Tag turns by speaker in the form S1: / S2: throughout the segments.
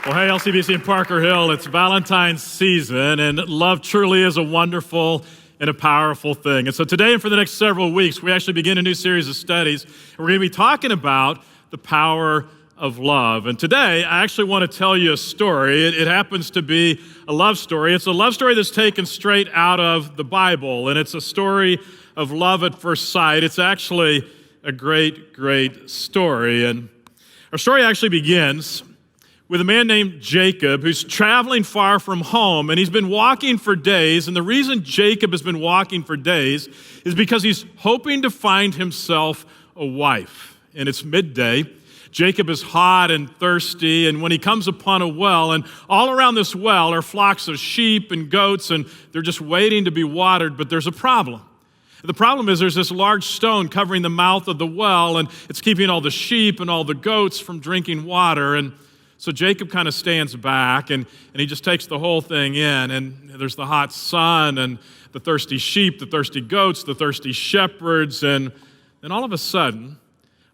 S1: Well, hey, LCBC and Parker Hill, it's Valentine's season, and love truly is a wonderful and a powerful thing. And so today and for the next several weeks, we actually begin a new series of studies. We're going to be talking about the power of love. And today, I actually want to tell you a story. It happens to be a love story. It's a love story that's taken straight out of the Bible, and it's a story of love at first sight. It's actually a great, great story. And our story actually begins with a man named Jacob who's traveling far from home, and he's been walking for days. And the reason Jacob has been walking for days is because he's hoping to find himself a wife. And it's midday. Jacob is hot and thirsty, and when he comes upon a well, and all around this well are flocks of sheep and goats, and they're just waiting to be watered, but there's a problem. The problem is there's this large stone covering the mouth of the well, and it's keeping all the sheep and all the goats from drinking water. And so Jacob kind of stands back, and he just takes the whole thing in. And there's the hot sun, and the thirsty sheep, the thirsty goats, the thirsty shepherds. And then all of a sudden,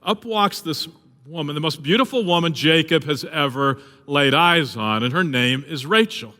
S1: up walks this woman, the most beautiful woman Jacob has ever laid eyes on, and her name is Rachel.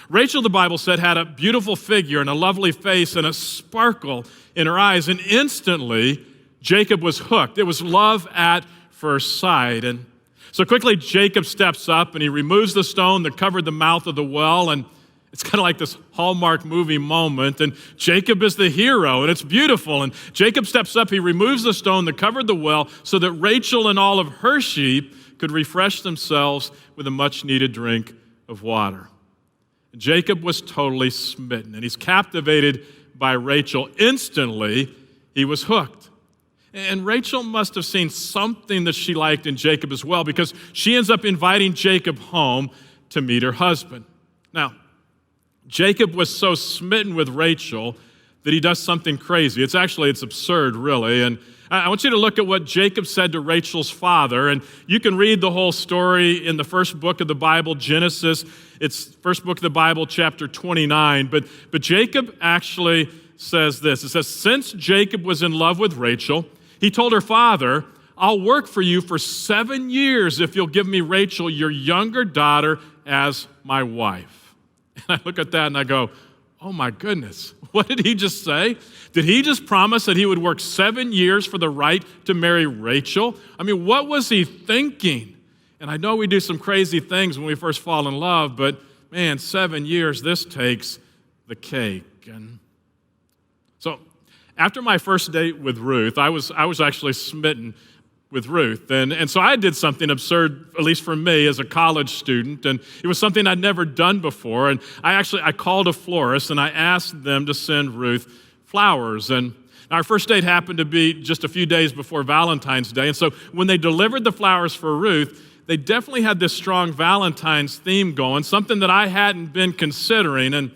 S1: Rachel, the Bible said, had a beautiful figure and a lovely face and a sparkle in her eyes, and instantly Jacob was hooked. It was love at first sight. And so quickly Jacob steps up and he removes the stone that covered the mouth of the well, and it's kind of like this Hallmark movie moment, and Jacob is the hero, and it's beautiful. And Jacob steps up, he removes the stone that covered the well so that Rachel and all of her sheep could refresh themselves with a much-needed drink of water. And Jacob was totally smitten, and he's captivated by Rachel. Instantly, he was hooked. And Rachel must have seen something that she liked in Jacob as well, because she ends up inviting Jacob home to meet her husband. Now, Jacob was so smitten with Rachel that he does something crazy. It's absurd, really. And I want you to look at what Jacob said to Rachel's father. And you can read the whole story in the first book of the Bible, Genesis. It's first book of the Bible, chapter 29. But Jacob actually says this. It says, since Jacob was in love with Rachel, he told her father, I'll work for you for 7 years if you'll give me Rachel, your younger daughter, as my wife. And I look at that and I go, oh my goodness, what did he just say? Did he just promise that he would work 7 years for the right to marry Rachel? I mean, what was he thinking? And I know we do some crazy things when we first fall in love, but man, 7 years, this takes the cake. And so after my first date with Ruth, I was actually smitten with Ruth. And so I did something absurd, at least for me as a college student, and it was something I'd never done before. And I called a florist and I asked them to send Ruth flowers. And our first date happened to be just a few days before Valentine's Day. And so when they delivered the flowers for Ruth, they definitely had this strong Valentine's theme going, something that I hadn't been considering. And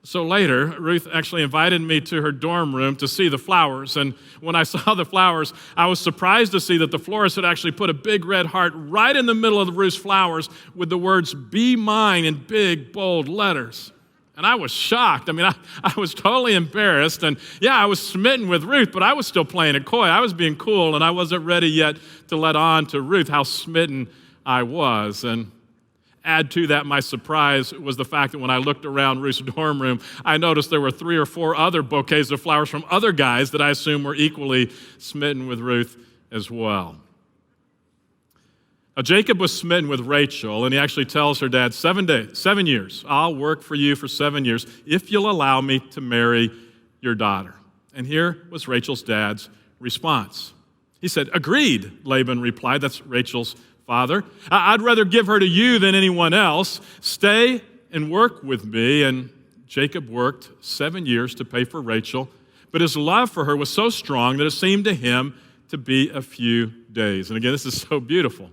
S1: so later, Ruth actually invited me to her dorm room to see the flowers. And when I saw the flowers, I was surprised to see that the florist had actually put a big red heart right in the middle of the Ruth's flowers with the words, "Be mine," in big, bold letters. And I was shocked. I mean, I was totally embarrassed. And yeah, I was smitten with Ruth, but I was still playing it coy. I was being cool, and I wasn't ready yet to let on to Ruth how smitten I was. And add to that, my surprise was the fact that when I looked around Ruth's dorm room, I noticed there were 3 or 4 other bouquets of flowers from other guys that I assume were equally smitten with Ruth as well. Now, Jacob was smitten with Rachel, and he actually tells her dad, 7 years, I'll work for you for 7 years if you'll allow me to marry your daughter. And here was Rachel's dad's response. He said, agreed, Laban replied. That's Rachel's father. I'd rather give her to you than anyone else. Stay and work with me. And Jacob worked 7 years to pay for Rachel, but his love for her was so strong that it seemed to him to be a few days. And again, this is so beautiful.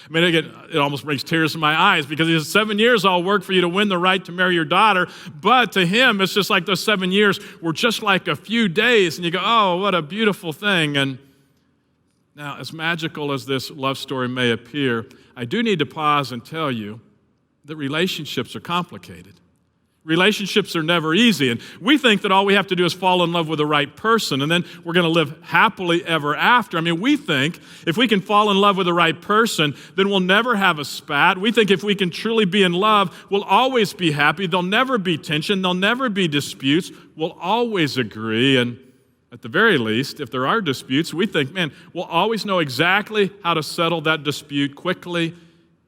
S1: I mean, again, it almost brings tears to my eyes because he says, 7 years I'll work for you to win the right to marry your daughter. But to him, it's just like those 7 years were just like a few days. And you go, oh, what a beautiful thing. And now, as magical as this love story may appear, I do need to pause and tell you that relationships are complicated. Relationships are never easy, and we think that all we have to do is fall in love with the right person, and then we're going to live happily ever after. I mean, we think if we can fall in love with the right person, then we'll never have a spat. We think if we can truly be in love, we'll always be happy. There'll never be tension. There'll never be disputes. We'll always agree, and at the very least, if there are disputes, we think, man, we'll always know exactly how to settle that dispute quickly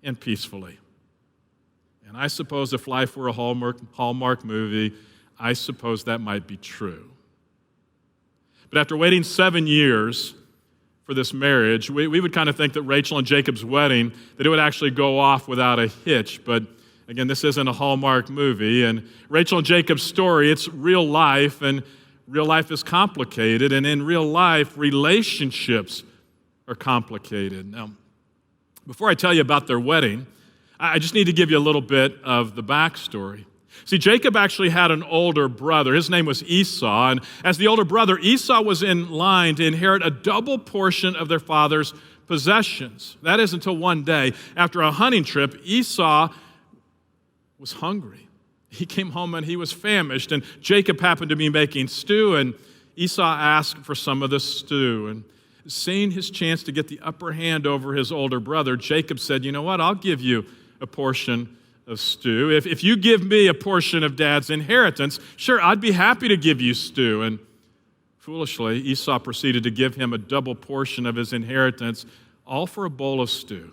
S1: and peacefully. And I suppose if life were a Hallmark movie, I suppose that might be true. But after waiting 7 years for this marriage, we would kind of think that Rachel and Jacob's wedding, that it would actually go off without a hitch. But again, this isn't a Hallmark movie. And Rachel and Jacob's story, it's real life, and real life is complicated. And in real life, relationships are complicated. Now, before I tell you about their wedding, I just need to give you a little bit of the backstory. See, Jacob actually had an older brother. His name was Esau, and as the older brother, Esau was in line to inherit a double portion of their father's possessions. That is until one day, after a hunting trip, Esau was hungry. He came home and he was famished, and Jacob happened to be making stew, and Esau asked for some of the stew. And seeing his chance to get the upper hand over his older brother, Jacob said, you know what, I'll give you a portion of stew. If you give me a portion of Dad's inheritance, sure, I'd be happy to give you stew. And foolishly, Esau proceeded to give him a double portion of his inheritance, all for a bowl of stew.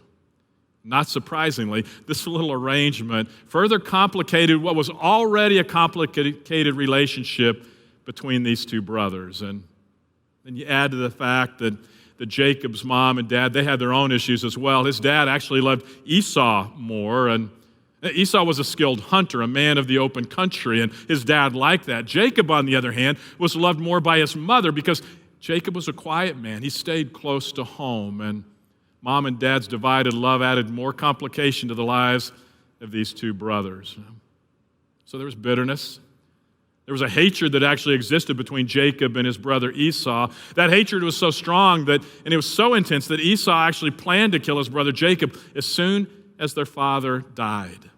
S1: Not surprisingly, this little arrangement further complicated what was already a complicated relationship between these two brothers. And then you add to the fact that Jacob's mom and dad, they had their own issues as well. His dad actually loved Esau more, and Esau was a skilled hunter, a man of the open country, and his dad liked that. Jacob, on the other hand, was loved more by his mother because Jacob was a quiet man. He stayed close to home, and mom and dad's divided love added more complication to the lives of these two brothers. So there was bitterness. There was a hatred that actually existed between Jacob and his brother Esau. That hatred was so strong and it was so intense that Esau actually planned to kill his brother Jacob as soon as their father died.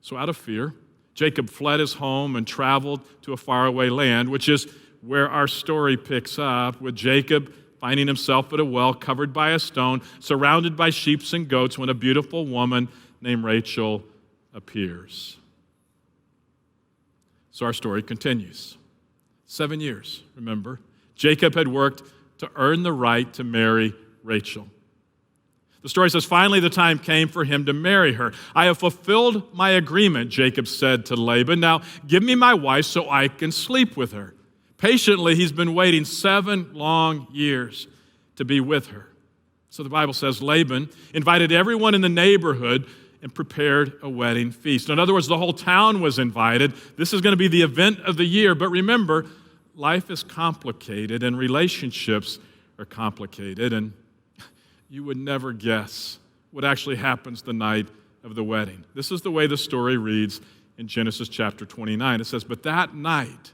S1: So out of fear, Jacob fled his home and traveled to a faraway land, which is where our story picks up, with Jacob finding himself at a well covered by a stone, surrounded by sheep and goats, when a beautiful woman named Rachel appears. So our story continues. 7 years, remember. Jacob had worked to earn the right to marry Rachel. The story says, finally the time came for him to marry her. I have fulfilled my agreement, Jacob said to Laban. Now give me my wife so I can sleep with her. Patiently, he's been waiting 7 long years to be with her. So the Bible says Laban invited everyone in the neighborhood and prepared a wedding feast. In other words, the whole town was invited. This is going to be the event of the year. But remember, life is complicated and relationships are complicated. And you would never guess what actually happens the night of the wedding. This is the way the story reads in Genesis chapter 29. It says, but that night,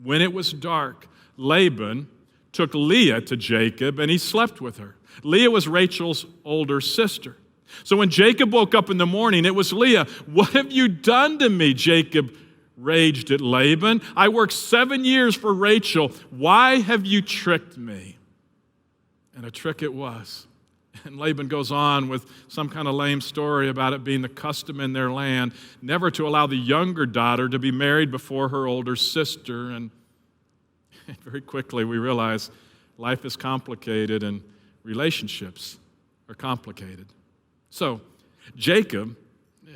S1: when it was dark, Laban took Leah to Jacob and he slept with her. Leah was Rachel's older sister. So when Jacob woke up in the morning, it was Leah. What have you done to me? Jacob raged at Laban. I worked 7 years for Rachel. Why have you tricked me? And a trick it was. And Laban goes on with some kind of lame story about it being the custom in their land never to allow the younger daughter to be married before her older sister. And very quickly we realize life is complicated and relationships are complicated. So Jacob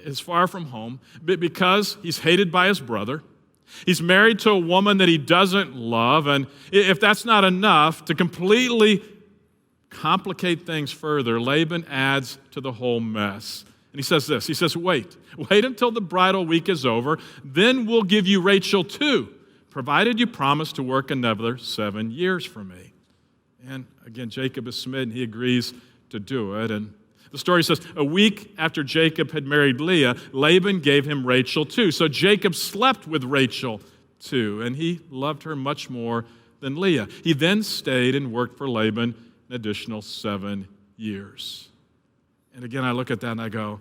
S1: is far from home because he's hated by his brother. He's married to a woman that he doesn't love. And if that's not enough to completely complicate things further, Laban adds to the whole mess. And he says this, he says, wait until the bridal week is over, then we'll give you Rachel too, provided you promise to work another 7 years for me. And again, Jacob is smitten, he agrees to do it. And the story says, a week after Jacob had married Leah, Laban gave him Rachel too. So Jacob slept with Rachel too, and he loved her much more than Leah. He then stayed and worked for Laban an additional 7 years. And again, I look at that and I go,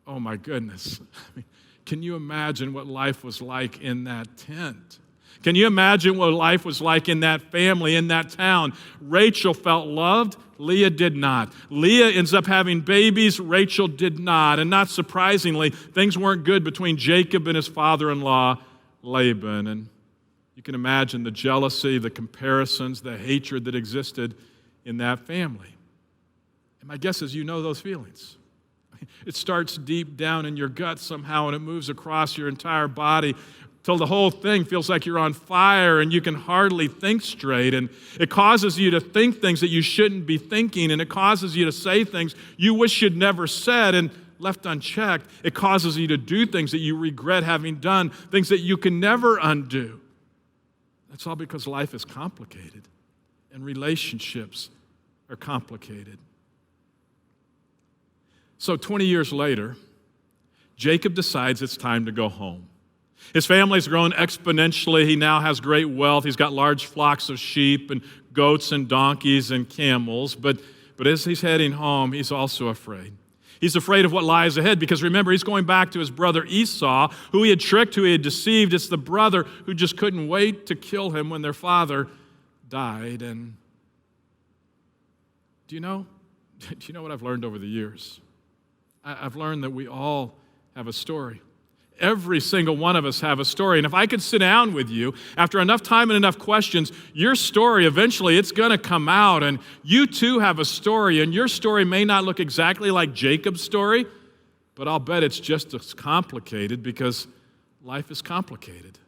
S1: oh my goodness. can you imagine what life was like in that tent? Can you imagine what life was like in that family, in that town? Rachel felt loved. Leah did not. Leah ends up having babies. Rachel did not. And not surprisingly, things weren't good between Jacob and his father-in-law, Laban. And you can imagine the jealousy, the comparisons, the hatred that existed in that family. And my guess is you know those feelings. It starts deep down in your gut somehow, and it moves across your entire body till the whole thing feels like you're on fire and you can hardly think straight. And it causes you to think things that you shouldn't be thinking, and it causes you to say things you wish you'd never said, and left unchecked, it causes you to do things that you regret having done, things that you can never undo. That's all because life is complicated and relationships are complicated. So 20 years later, Jacob decides it's time to go home. His family's grown exponentially. He now has great wealth. He's got large flocks of sheep and goats and donkeys and camels. But as he's heading home, he's also afraid. He's afraid of what lies ahead because remember, he's going back to his brother Esau, who he had tricked, who he had deceived. It's the brother who just couldn't wait to kill him when their father died. And do you know what I've learned over the years? I've learned that we all have a story. Every single one of us have a story. And if I could sit down with you, after enough time and enough questions, your story, eventually it's going to come out. And you too have a story. And your story may not look exactly like Jacob's story, but I'll bet it's just as complicated because life is complicated.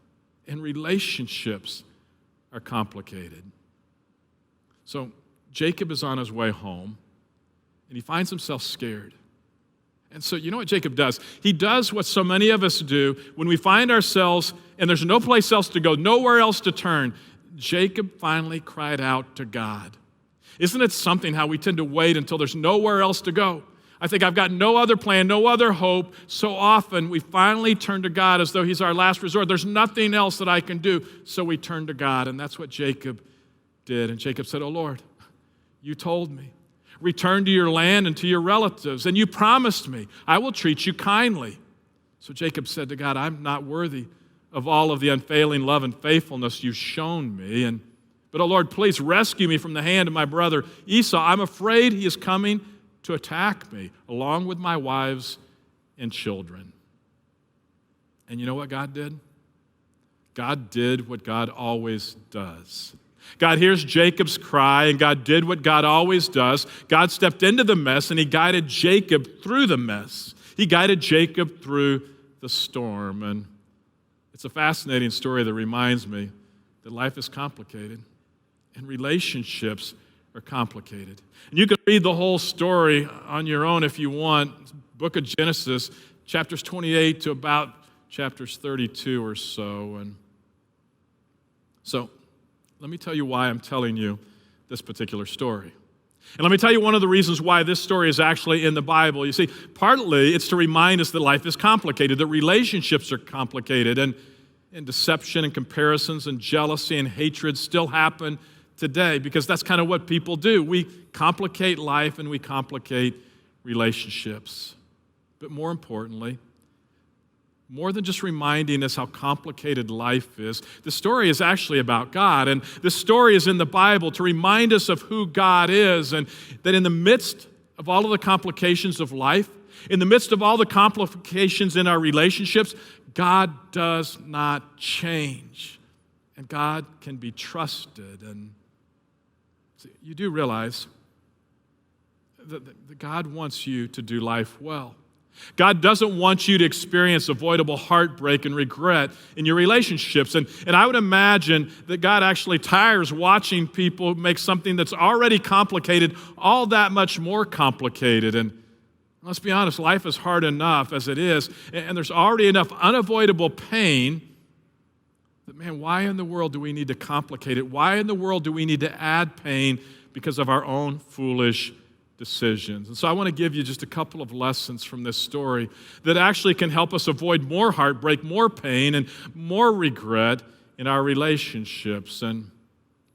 S1: And relationships are complicated. So Jacob is on his way home, and he finds himself scared. And so you know what Jacob does? He does what so many of us do when we find ourselves and there's no place else to go, nowhere else to turn. Jacob finally cried out to God. Isn't it something how we tend to wait until there's nowhere else to go? I think I've got no other plan, no other hope. So often we finally turn to God as though he's our last resort. There's nothing else that I can do. So we turn to God, and that's what Jacob did. And Jacob said, "Oh Lord, you told me. Return to your land and to your relatives. And you promised me, I will treat you kindly." So Jacob said to God, "I'm not worthy of all of the unfailing love and faithfulness you've shown me. But, oh Lord, please rescue me from the hand of my brother Esau. I'm afraid he is coming to attack me, along with my wives and children." And you know what God did? God did what God always does. God hears Jacob's cry, and God did what God always does. God stepped into the mess, and he guided Jacob through the mess. He guided Jacob through the storm. And it's a fascinating story that reminds me that life is complicated, and relationships are complicated. And you can read the whole story on your own if you want. Book of Genesis, chapters 28 to about chapters 32 or so. And so, let me tell you why I'm telling you this particular story. And let me tell you one of the reasons why this story is actually in the Bible. You see, partly it's to remind us that life is complicated, that relationships are complicated, and deception and comparisons and jealousy and hatred still happen today because that's kind of what people do. We complicate life and we complicate relationships. But more importantly, more than just reminding us how complicated life is, the story is actually about God. And the story is in the Bible to remind us of who God is, and that in the midst of all of the complications of life, in the midst of all the complications in our relationships, God does not change. And God can be trusted. And see, you do realize that God wants you to do life well. God doesn't want you to experience avoidable heartbreak and regret in your relationships. And I would imagine that God actually tires watching people make something that's already complicated all that much more complicated. And let's be honest, life is hard enough as it is, and there's already enough unavoidable pain that, man, why in the world do we need to complicate it? Why in the world do we need to add pain because of our own foolish decisions? And so I want to give you just a couple of lessons from this story that actually can help us avoid more heartbreak, more pain, and more regret in our relationships. And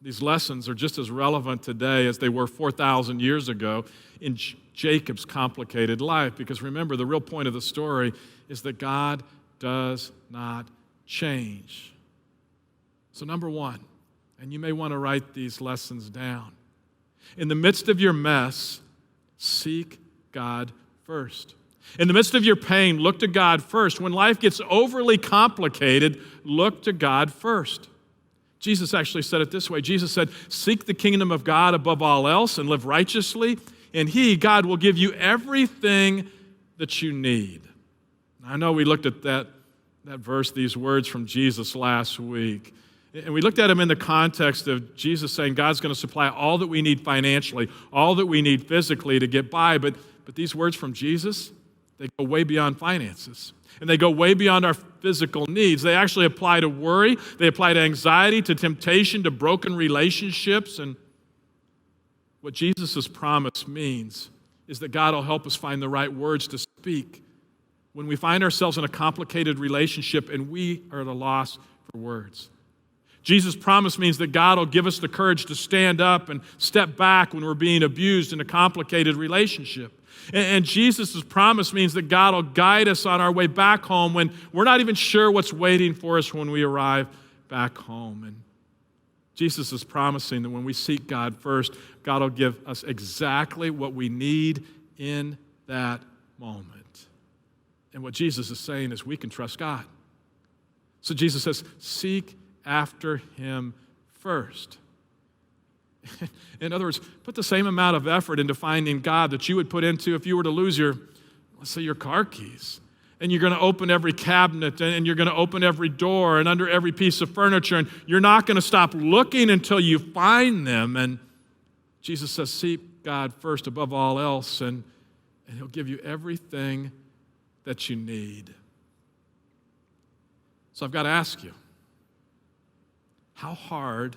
S1: these lessons are just as relevant today as they were 4,000 years ago in Jacob's complicated life. Because remember, the real point of the story is that God does not change. So number one, and you may want to write these lessons down. In the midst of your mess, seek God first. In the midst of your pain, look to God first. When life gets overly complicated, look to God first. Jesus actually said it this way. Jesus said, seek the kingdom of God above all else and live righteously, and He, God, will give you everything that you need. I know we looked at that verse, these words from Jesus last week. And we looked at them in the context of Jesus saying God's going to supply all that we need financially, all that we need physically to get by. But these words from Jesus, they go way beyond finances. And they go way beyond our physical needs. They actually apply to worry. They apply to anxiety, to temptation, to broken relationships. And what Jesus' promise means is that God will help us find the right words to speak when we find ourselves in a complicated relationship and we are at a loss for words. Jesus' promise means that God will give us the courage to stand up and step back when we're being abused in a complicated relationship. And Jesus' promise means that God will guide us on our way back home when we're not even sure what's waiting for us when we arrive back home. And Jesus is promising that when we seek God first, God will give us exactly what we need in that moment. And what Jesus is saying is we can trust God. So Jesus says, seek after Him first. In other words, put the same amount of effort into finding God that you would put into if you were to lose let's say your car keys. And you're going to open every cabinet and you're going to open every door and under every piece of furniture, and you're not going to stop looking until you find them. And Jesus says, seek God first above all else, and He'll give you everything that you need. So I've got to ask you, how hard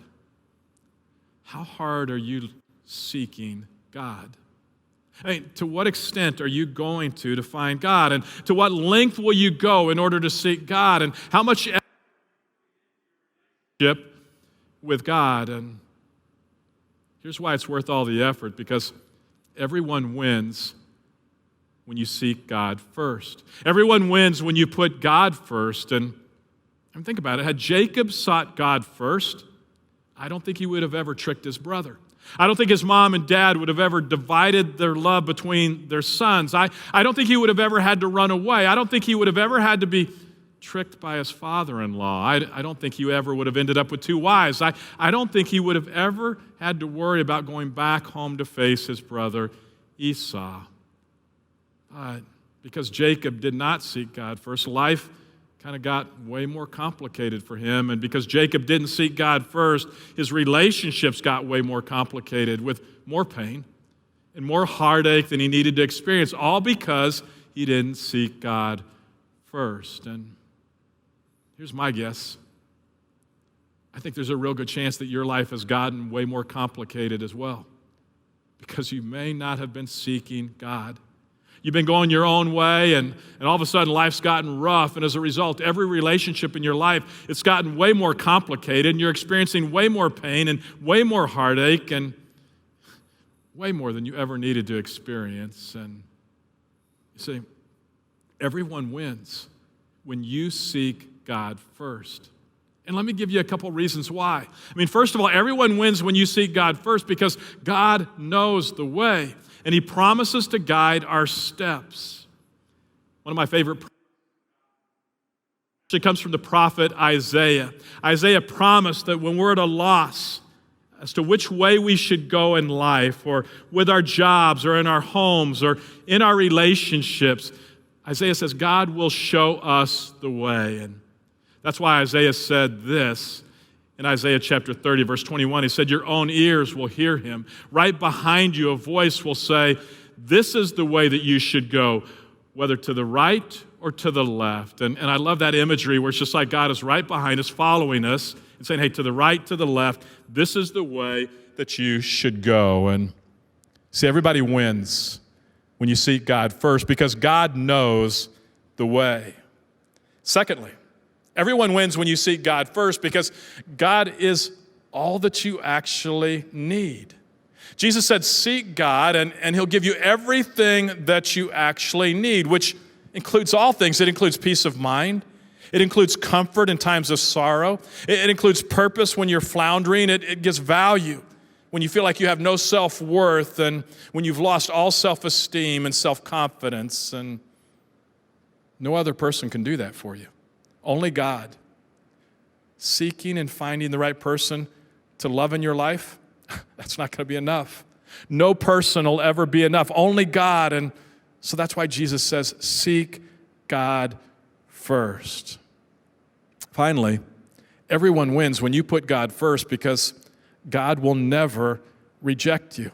S1: are you seeking God? I mean, to what extent are you going to find God? And to what length will you go in order to seek God? And how much effort with God? And here's why it's worth all the effort, because everyone wins when you seek God first. Everyone wins when you put God first. And think about it. Had Jacob sought God first, I don't think he would have ever tricked his brother. I don't think his mom and dad would have ever divided their love between their sons. I don't think he would have ever had to run away. I don't think he would have ever had to be tricked by his father-in-law. I don't think he ever would have ended up with two wives. I don't think he would have ever had to worry about going back home to face his brother Esau. But because Jacob did not seek God first, life kind of got way more complicated for him. And because Jacob didn't seek God first, his relationships got way more complicated with more pain and more heartache than he needed to experience, all because he didn't seek God first. And here's my guess. I think there's a real good chance that your life has gotten way more complicated as well, because you may not have been seeking God. You've been going your own way, and all of a sudden life's gotten rough, and as a result, every relationship in your life, it's gotten way more complicated, and you're experiencing way more pain and way more heartache and way more than you ever needed to experience. And you see, everyone wins when you seek God first. And let me give you a couple reasons why. I mean, first of all, everyone wins when you seek God first because God knows the way, and He promises to guide our steps. One of my favorite actually comes from the prophet Isaiah. Isaiah promised that when we're at a loss as to which way we should go in life, or with our jobs, or in our homes, or in our relationships, Isaiah says God will show us the way. And that's why Isaiah said this in Isaiah chapter 30, verse 21. He said, your own ears will hear Him. Right behind you, a voice will say, this is the way that you should go, whether to the right or to the left. And I love that imagery where it's just like God is right behind us, following us, and saying, hey, to the right, to the left, this is the way that you should go. And see, everybody wins when you seek God first because God knows the way. Secondly, everyone wins when you seek God first because God is all that you actually need. Jesus said, seek God and He'll give you everything that you actually need, which includes all things. It includes peace of mind. It includes comfort in times of sorrow. It includes purpose when you're floundering. It gives value when you feel like you have no self-worth and when you've lost all self-esteem and self-confidence. And no other person can do that for you. Only God. Seeking and finding the right person to love in your life, that's not going to be enough. No person will ever be enough. Only God. And so that's why Jesus says, seek God first. Finally, everyone wins when you put God first because God will never reject you.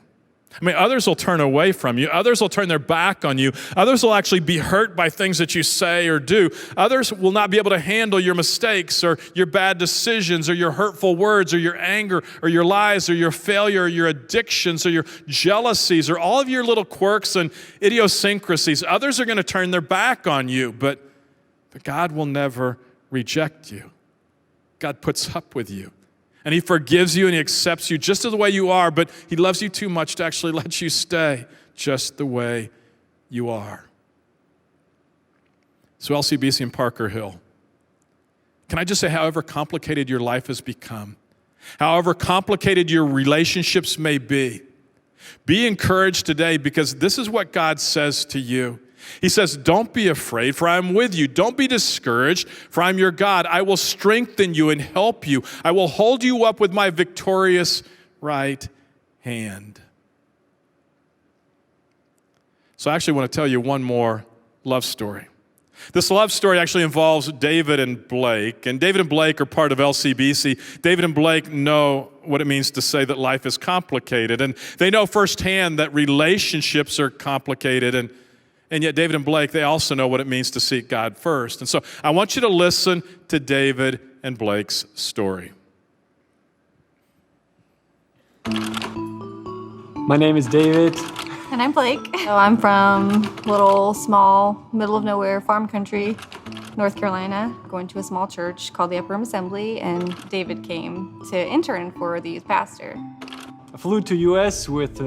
S1: I mean, others will turn away from you. Others will turn their back on you. Others will actually be hurt by things that you say or do. Others will not be able to handle your mistakes or your bad decisions or your hurtful words or your anger or your lies or your failure or your addictions or your jealousies or all of your little quirks and idiosyncrasies. Others are going to turn their back on you, but God will never reject you. God puts up with you. And he forgives you and he accepts you just the way you are, but he loves you too much to actually let you stay just the way you are. So LCBC and Parker Hill, can I just say, however complicated your life has become, however complicated your relationships may be encouraged today because this is what God says to you. He says, don't be afraid, for I am with you. Don't be discouraged, for I am your God. I will strengthen you and help you. I will hold you up with my victorious right hand. So I actually want to tell you one more love story. This love story actually involves David and Blake. And David and Blake are part of LCBC. David and Blake know what it means to say that life is complicated. And they know firsthand that relationships are complicated. And yet David and Blake, they also know what it means to seek God first. And so I want you to listen to David and Blake's story.
S2: My name is David.
S3: And I'm Blake. So I'm from little, small, middle of nowhere farm country, North Carolina, going to a small church called the Upper Room Assembly, and David came to intern for the youth pastor.
S2: I flew to US with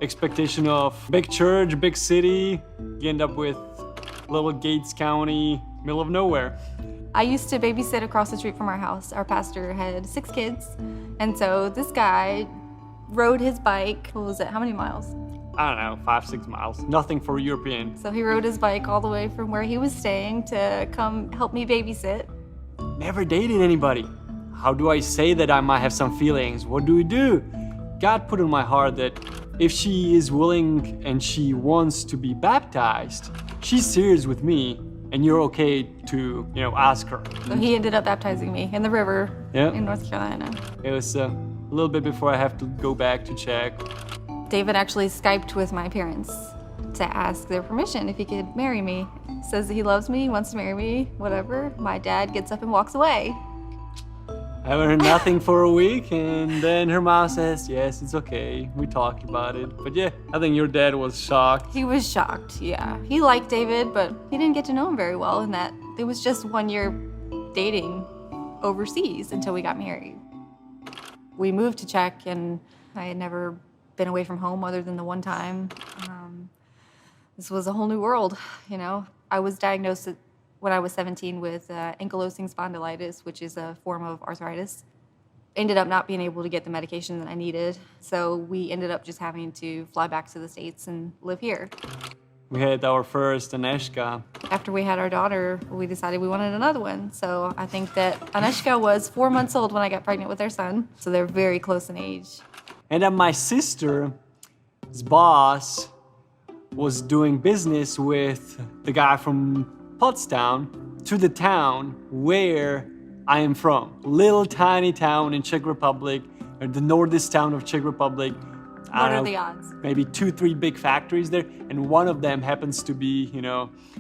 S2: expectation of big church, big city. You end up with little Gates County, middle of nowhere.
S3: I used to babysit across the street from our house. Our pastor had 6 kids, and so this guy rode his bike, what was it, how many miles?
S2: I don't know, 5-6 miles. Nothing for European.
S3: So he rode his bike all the way from where he was staying to come help me babysit.
S2: Never dated anybody. How do I say that I might have some feelings? What do we do? God put in my heart that if she is willing and she wants to be baptized, she's serious with me, and you're okay to, ask her.
S3: So he ended up baptizing me in the river in North Carolina.
S2: It was a little bit before I have to go back to check.
S3: David actually Skyped with my parents to ask their permission if he could marry me. Says that he loves me, wants to marry me, whatever. My dad gets up and walks away.
S2: I haven't heard nothing for a week, and then her mom says, yes, it's okay. We talked about it. But yeah, I think your dad was shocked.
S3: He was shocked, yeah. He liked David, but he didn't get to know him very well in that it was just 1 year dating overseas until we got married. We moved to Czech, and I had never been away from home other than the one time. This was a whole new world, I was diagnosed when I was 17 with ankylosing spondylitis, which is a form of arthritis. Ended up not being able to get the medication that I needed, so we ended up just having to fly back to the States and live here.
S2: We had our first Aneshka.
S3: After we had our daughter, we decided we wanted another one. So I think that Aneshka was 4 months old when I got pregnant with their son, so they're very close in age.
S2: And then my sister's boss was doing business with the guy from Potsdam to the town where I am from. Little tiny town in Czech Republic, or the northeast town of Czech Republic.
S3: What are the odds?
S2: Maybe 2-3 big factories there, and one of them happens to be,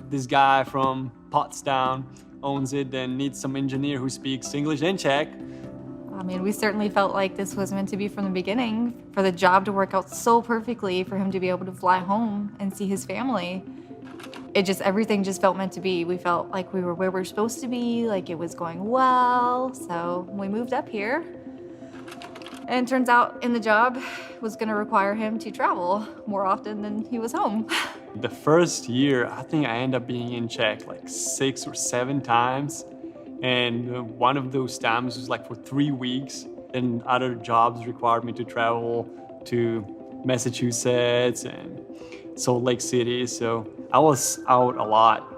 S2: this guy from Potsdam owns it and needs some engineer who speaks English and Czech.
S3: I mean, we certainly felt like this was meant to be from the beginning, for the job to work out so perfectly, for him to be able to fly home and see his family. Everything just felt meant to be. We felt like we were where we were supposed to be, like it was going well. So we moved up here. And it turns out in the job was gonna require him to travel more often than he was home.
S2: The first year, I think I ended up being in Czech like 6 or 7 times. And one of those times was like for 3 weeks. And other jobs required me to travel to Massachusetts and Salt Lake City. So I was out a lot.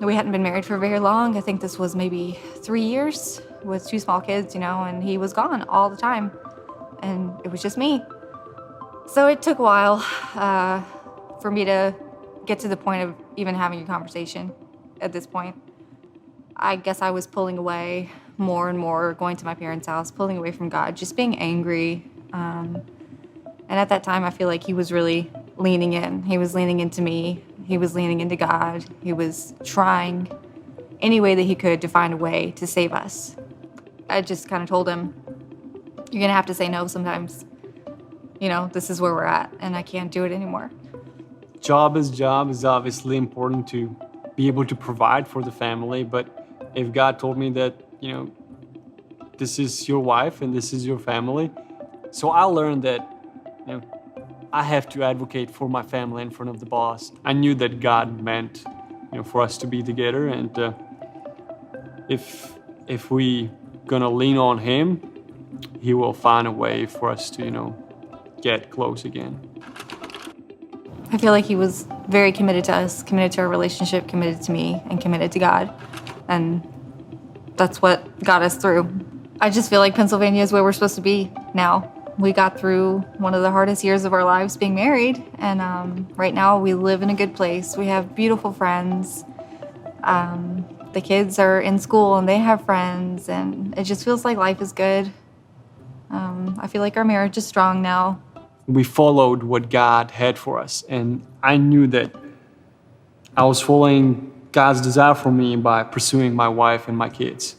S3: We hadn't been married for very long. I think this was maybe 3 years with 2 small kids, and he was gone all the time. And it was just me. So it took a while for me to get to the point of even having a conversation at this point. I guess I was pulling away more and more, going to my parents' house, pulling away from God, just being angry. And at that time, I feel like he was really leaning in. He was leaning into me. He was leaning into God. He was trying any way that he could to find a way to save us. I just kind of told him, you're going to have to say no sometimes. This is where we're at, and I can't do it anymore.
S2: Job is obviously important to be able to provide for the family, but if God told me that, this is your wife and this is your family, so I learned that, I have to advocate for my family in front of the boss. I knew that God meant, for us to be together, and if we gonna lean on Him, He will find a way for us to, get close again.
S3: I feel like he was very committed to us, committed to our relationship, committed to me, and committed to God. And that's what got us through. I just feel like Pennsylvania is where we're supposed to be now. We got through one of the hardest years of our lives being married, and right now we live in a good place. We have beautiful friends. The kids are in school and they have friends, and it just feels like life is good. I feel like our marriage is strong now.
S2: We followed what God had for us, and I knew that I was following God's desire for me by pursuing my wife and my kids.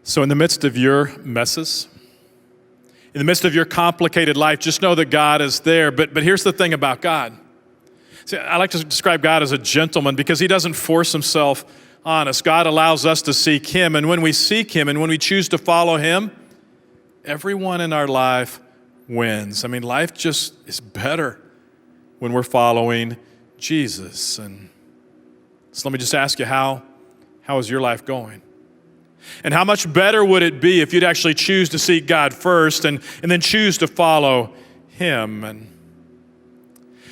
S1: So in the midst of your messes, in the midst of your complicated life, just know that God is there. But here's the thing about God. See, I like to describe God as a gentleman because he doesn't force himself on us. God allows us to seek him, and when we seek him and when we choose to follow him, everyone in our life wins. Life just is better when we're following Jesus. And so let me just ask you, how is your life going? And how much better would it be if you'd actually choose to seek God first and then choose to follow him? And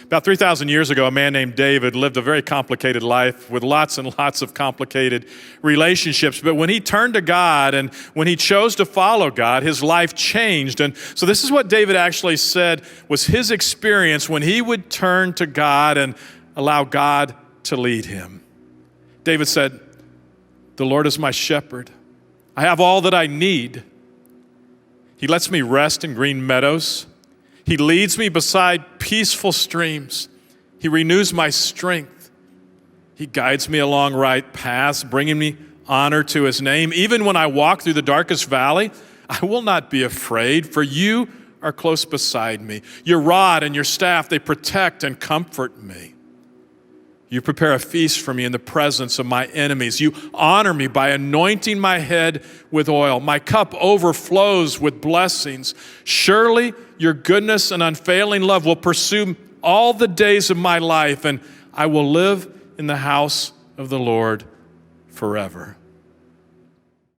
S1: about 3,000 years ago, a man named David lived a very complicated life with lots and lots of complicated relationships. But when he turned to God and when he chose to follow God, his life changed. And so this is what David actually said was his experience when he would turn to God and allow God to lead him. David said, "The Lord is my shepherd. I have all that I need. He lets me rest in green meadows. He leads me beside peaceful streams. He renews my strength. He guides me along right paths, bringing me honor to his name. Even when I walk through the darkest valley, I will not be afraid, for you are close beside me. Your rod and your staff, they protect and comfort me. You prepare a feast for me in the presence of my enemies. You honor me by anointing my head with oil. My cup overflows with blessings. Surely your goodness and unfailing love will pursue all the days of my life, and I will live in the house of the Lord forever."